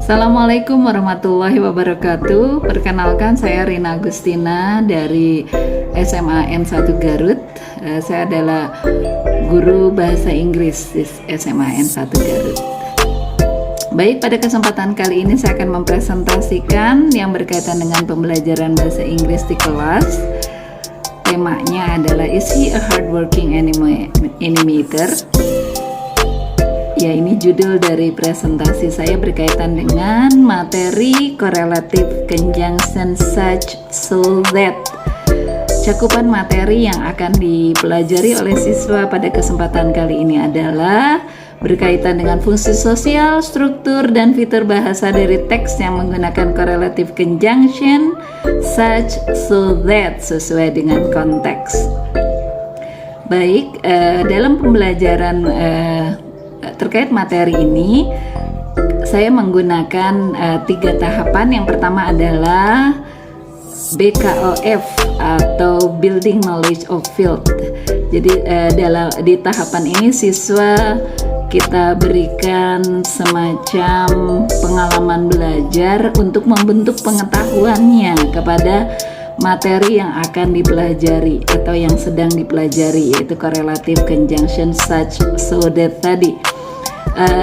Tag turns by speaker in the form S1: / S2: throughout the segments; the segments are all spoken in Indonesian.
S1: Assalamualaikum warahmatullahi wabarakatuh. Perkenalkan, saya Rina Agustina dari SMA N1 Garut. Saya adalah guru bahasa Inggris di SMA N1 Garut. Baik, pada kesempatan kali ini saya akan mempresentasikan yang berkaitan dengan pembelajaran bahasa Inggris di kelas. Temanya adalah Is he a hardworking animator? Ya, ini judul dari presentasi saya berkaitan dengan materi correlative conjunction such so that. Cakupan materi yang akan dipelajari oleh siswa pada kesempatan kali ini adalah berkaitan dengan fungsi sosial, struktur, dan fitur bahasa dari teks yang menggunakan correlative conjunction such so that sesuai dengan konteks. Baik, dalam pembelajaran terkait materi ini saya menggunakan 3 tahapan. Yang pertama adalah BKOF atau Building Knowledge of Field. Jadi di tahapan ini siswa kita berikan semacam pengalaman belajar untuk membentuk pengetahuannya kepada materi yang akan dipelajari atau yang sedang dipelajari, yaitu correlative conjunction such so that tadi.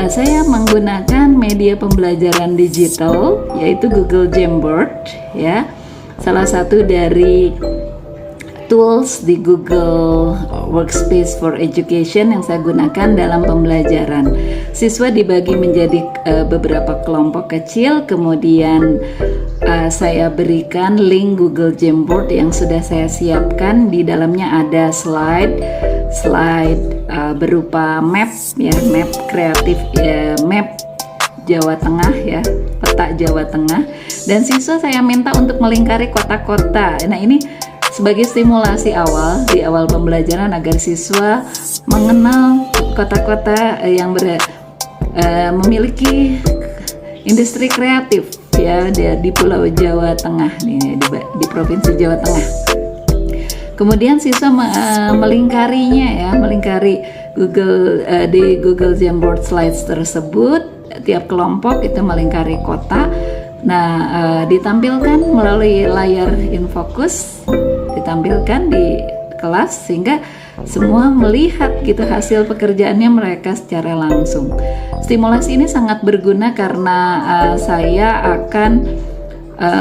S1: Saya menggunakan media pembelajaran digital yaitu Google Jamboard, ya, salah satu dari tools di Google Workspace for Education yang saya gunakan dalam pembelajaran. Siswa dibagi menjadi beberapa kelompok kecil, kemudian saya berikan link Google Jamboard yang sudah saya siapkan. Di dalamnya ada slide berupa map, ya, map kreatif, map Jawa Tengah, ya, peta Jawa Tengah, dan siswa saya minta untuk melingkari kota-kota. Nah, ini sebagai stimulasi awal di awal pembelajaran agar siswa mengenal kota-kota yang memiliki industri kreatif, ya, di Pulau Jawa Tengah, di Provinsi Jawa Tengah. Kemudian siswa melingkarinya, ya, melingkari di Google Jamboard slides tersebut. Tiap kelompok itu melingkari kota. Nah, ditampilkan melalui layar infocus, ditampilkan di kelas sehingga semua melihat gitu hasil pekerjaannya mereka secara langsung. Stimulasi ini sangat berguna karena saya akan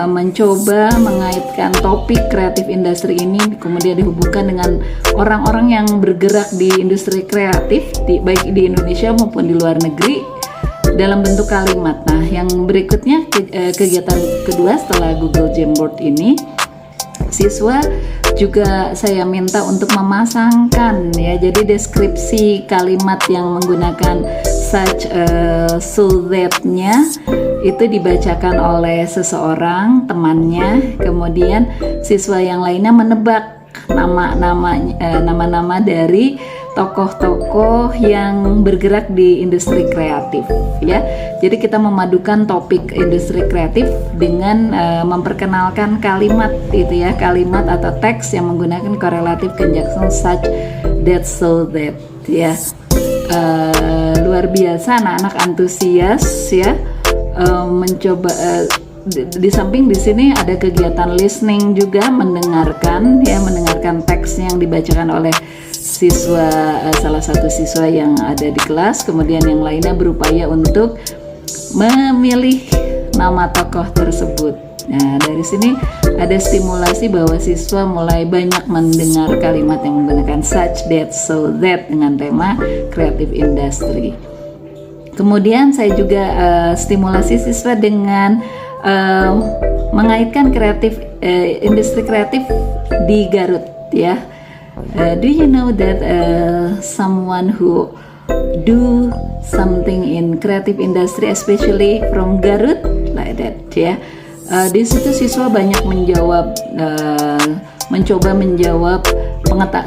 S1: mencoba mengaitkan topik kreatif industri ini kemudian dihubungkan dengan orang-orang yang bergerak di industri kreatif baik di Indonesia maupun di luar negeri dalam bentuk kalimat. Nah, yang berikutnya kegiatan kedua setelah Google Jamboard ini, siswa juga saya minta untuk memasangkan, ya, jadi deskripsi kalimat yang menggunakan such so that-nya itu dibacakan oleh seseorang temannya, kemudian siswa yang lainnya menebak nama-nama dari tokoh-tokoh yang bergerak di industri kreatif, ya. Jadi kita memadukan topik industri kreatif dengan memperkenalkan kalimat itu, ya, kalimat atau teks yang menggunakan correlative conjunction such that so that, ya. Luar biasa, anak-anak antusias, ya, mencoba. Di samping di sini ada kegiatan listening juga, mendengarkan teks yang dibacakan oleh siswa, salah satu siswa yang ada di kelas, kemudian yang lainnya berupaya untuk memilih nama tokoh tersebut. Nah, dari sini ada stimulasi bahwa siswa mulai banyak mendengar kalimat yang menggunakan such that so that dengan tema creative industry. Kemudian saya juga stimulasi siswa dengan mengaitkan industri kreatif di Garut, ya. Do you know that someone who do something in creative industry, especially from Garut, like that, ya. Di situ siswa banyak mencoba menjawab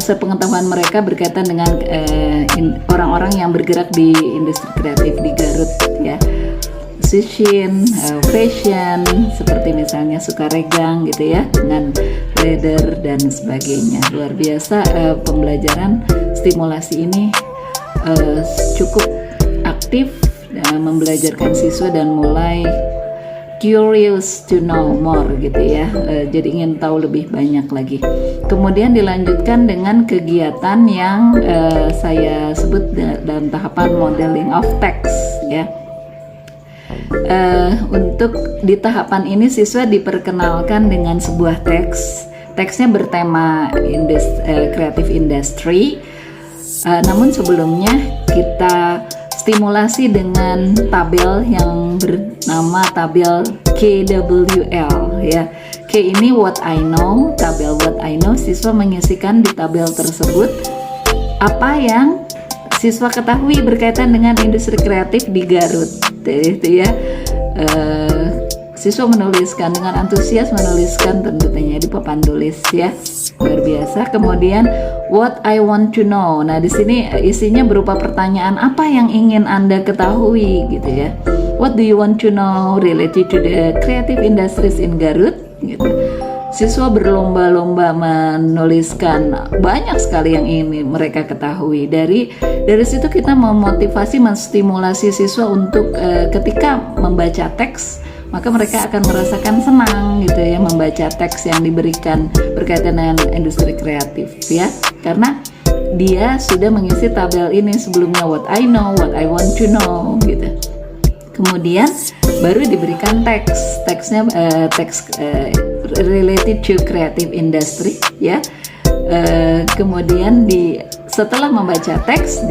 S1: sepengetahuan mereka berkaitan dengan orang-orang yang bergerak di industri kreatif di Garut, ya. Musician, fashion, seperti misalnya Sukaregang gitu, ya, dengan leather dan sebagainya. Luar biasa, pembelajaran stimulasi ini cukup aktif membelajarkan siswa dan mulai curious to know more gitu ya, jadi ingin tahu lebih banyak lagi. Kemudian dilanjutkan dengan kegiatan yang saya sebut dalam tahapan modeling of text ya. Untuk di tahapan ini siswa diperkenalkan dengan sebuah teksnya bertema creative industry. Namun sebelumnya kita stimulasi dengan tabel yang bernama tabel KWL ya. K ini what I know, tabel what I know. Siswa mengisikan di tabel tersebut apa yang siswa ketahui berkaitan dengan industri kreatif di Garut. Itu ya. Siswa menuliskan dengan antusias, menuliskan tentunya di papan tulis ya, luar biasa. Kemudian what I want to know. Nah di sini isinya berupa pertanyaan apa yang ingin Anda ketahui gitu ya. What do you want to know related to the creative industries in Garut gitu. Siswa berlomba-lomba menuliskan banyak sekali yang ingin mereka ketahui. Dari situ kita memotivasi, menstimulasi siswa untuk ketika membaca teks, maka mereka akan merasakan senang gitu ya membaca teks yang diberikan berkaitan dengan industri kreatif ya, karena dia sudah mengisi tabel ini sebelumnya, what I know, what I want to know gitu. Kemudian baru diberikan teksnya related to creative industry ya. Kemudian setelah membaca teks,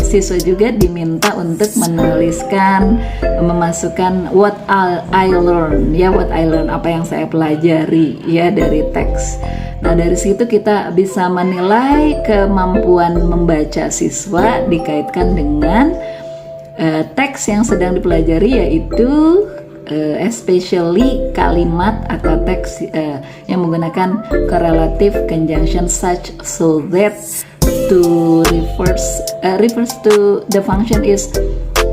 S1: siswa juga diminta untuk menuliskan, memasukkan what I learn ya, what I learn, apa yang saya pelajari ya dari teks. Nah dari situ kita bisa menilai kemampuan membaca siswa dikaitkan dengan teks yang sedang dipelajari, yaitu especially kalimat atau teks yang menggunakan correlative conjunction such so that to refers to the function is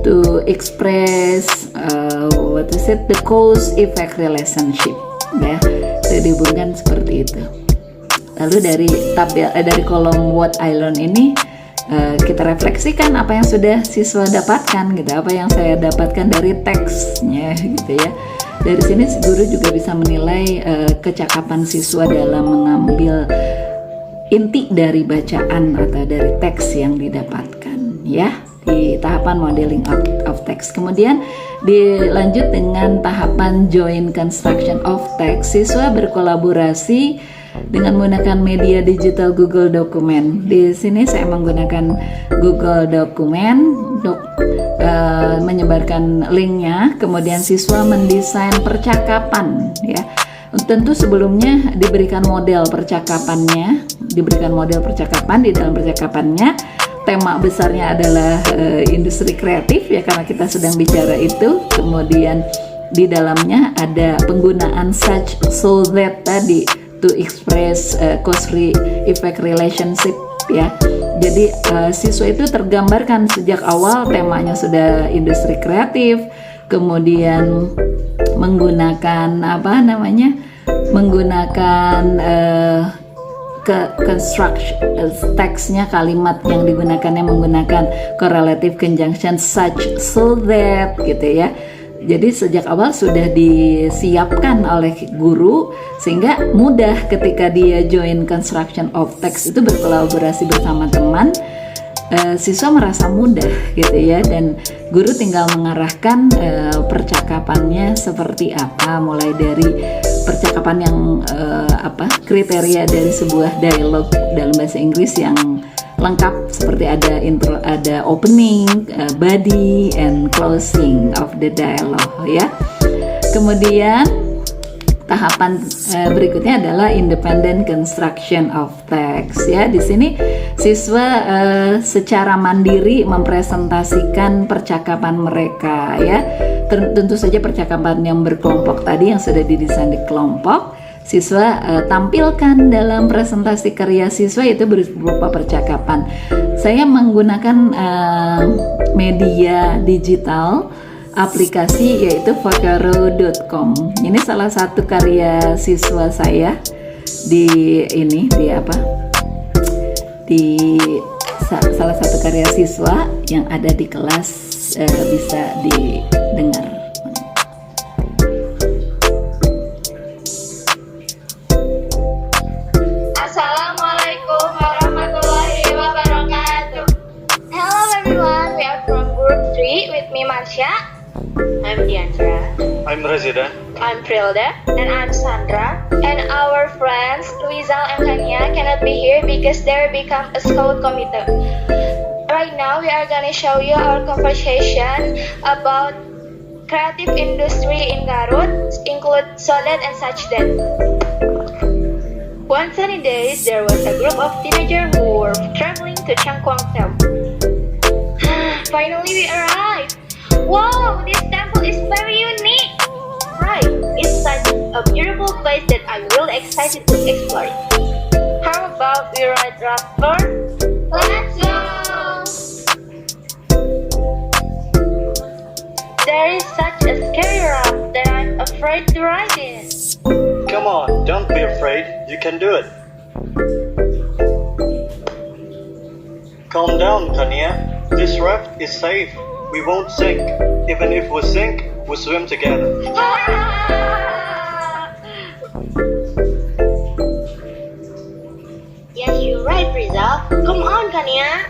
S1: to express the cause effect relationship ya, itu dihubungkan seperti itu. Lalu dari kolom what I learn ini kita refleksikan apa yang sudah siswa dapatkan gitu, apa yang saya dapatkan dari teksnya gitu ya. Dari sini guru juga bisa menilai kecakapan siswa dalam mengambil inti dari bacaan atau dari teks yang didapatkan ya di tahapan modeling of text. Kemudian dilanjut dengan tahapan joint construction of text. Siswa berkolaborasi dengan menggunakan media digital Google Document. Di sini saya menggunakan Google Document untuk menyebarkan linknya. Kemudian siswa mendesain percakapan ya. Tentu sebelumnya diberikan model percakapannya, Di dalam percakapannya tema besarnya adalah industri kreatif ya, karena kita sedang bicara itu. Kemudian di dalamnya ada penggunaan such so that tadi to express cause effect relationship ya. Jadi siswa itu tergambarkan sejak awal temanya sudah industri kreatif, kemudian menggunakan construction teksnya, kalimat yang digunakannya menggunakan correlative conjunction such so that gitu ya. Jadi sejak awal sudah disiapkan oleh guru sehingga mudah ketika dia join construction of text itu berkolaborasi bersama teman, siswa merasa mudah gitu ya, dan guru tinggal mengarahkan percakapannya seperti apa, mulai dari percakapan yang kriteria dari sebuah dialog dalam bahasa Inggris yang lengkap seperti ada intro, ada opening, body, and closing of the dialogue ya. Kemudian tahapan berikutnya adalah independent construction of text ya. Di sini siswa secara mandiri mempresentasikan percakapan mereka ya. Tentu saja percakapan yang berkelompok tadi yang sudah didesain di kelompok, siswa tampilkan dalam presentasi karya siswa, itu berupa percakapan. Saya menggunakan media digital aplikasi yaitu vocaro.com. Ini salah satu karya siswa saya di salah satu karya siswa yang ada di kelas bisa didengar.
S2: Assalamualaikum warahmatullahi wabarakatuh. Hello everyone, we are from Group 3 with me Marsha. I'm Diandra.
S3: I'm Rezida.
S2: I'm Prilda. And I'm Sandra. And our friends Rizal and Tanya cannot be here because they become a scout committee. Right now we are gonna show you our conversation about creative industry in Garut, include Solet and such that. One sunny day, there was a group of teenagers who were traveling to Changkuang Temple. Finally we arrived! Wow, this temple is very unique! Right, it's such a beautiful place that I'm really excited to explore it. How about we ride raft first? Let's go! There is such a scary raft that I'm afraid to ride it.
S3: Come on, don't be afraid. You can do it. Calm down, Kania. This raft is safe. We won't sink. Even if we sink, we swim together.
S2: Yes, you're right, Rizal. Come on, Kania.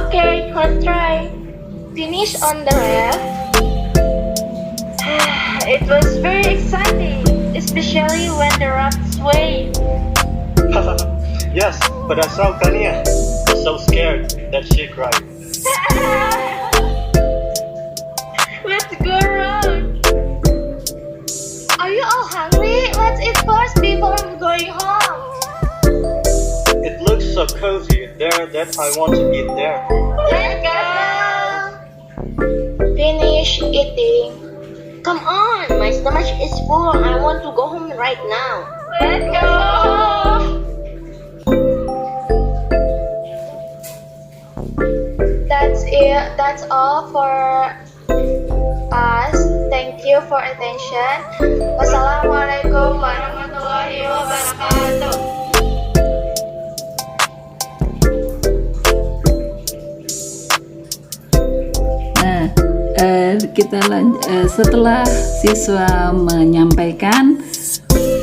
S2: Okay, let's try. Finish on the raft. It was very exciting, especially when the raft swayed.
S3: Yes, but I saw Kania so scared that she cried.
S2: Let's go around. Are you all hungry? Let's eat first before going home.
S3: It looks so cozy there that I want to eat there.
S2: Let's go. Finish eating. Come on, my stomach is full. I want to go home right now. Let's go. That's it. That's all for us. Thank you for attention. Wassalamualaikum warahmatullahi wabarakatuh.
S1: Nah, setelah siswa menyampaikan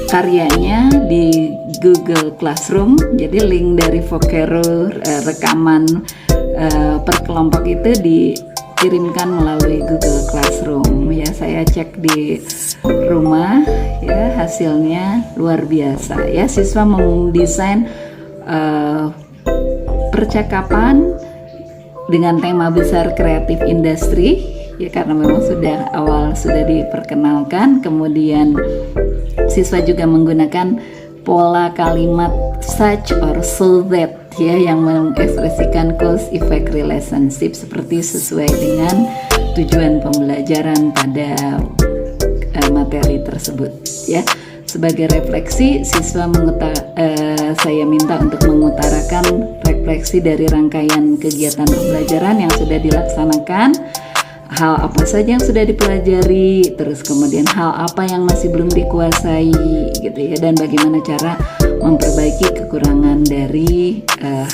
S1: karyanya di Google Classroom, jadi link dari Vocero rekaman per kelompok itu dikirimkan melalui Google Classroom. Ya, saya cek di rumah, ya hasilnya luar biasa. Ya, siswa mendesain percakapan dengan tema besar kreatif industri, ya karena memang sudah diperkenalkan. Kemudian siswa juga menggunakan pola kalimat such or so that, ya, yang mengekspresikan cause effect relationship seperti sesuai dengan tujuan pembelajaran pada materi tersebut. Ya, sebagai refleksi, saya minta untuk mengutarakan refleksi dari rangkaian kegiatan pembelajaran yang sudah dilaksanakan. Hal apa saja yang sudah dipelajari, terus kemudian hal apa yang masih belum dikuasai, gitu ya, dan bagaimana cara memperbaiki kekurangan dari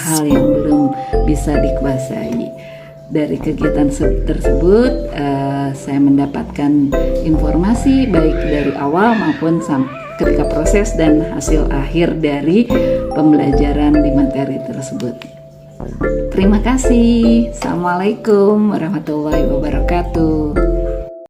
S1: hal yang belum bisa dikuasai. Dari kegiatan tersebut, saya mendapatkan informasi baik dari awal maupun ketika proses dan hasil akhir dari pembelajaran di materi tersebut. Terima kasih. Assalamualaikum warahmatullahi wabarakatuh.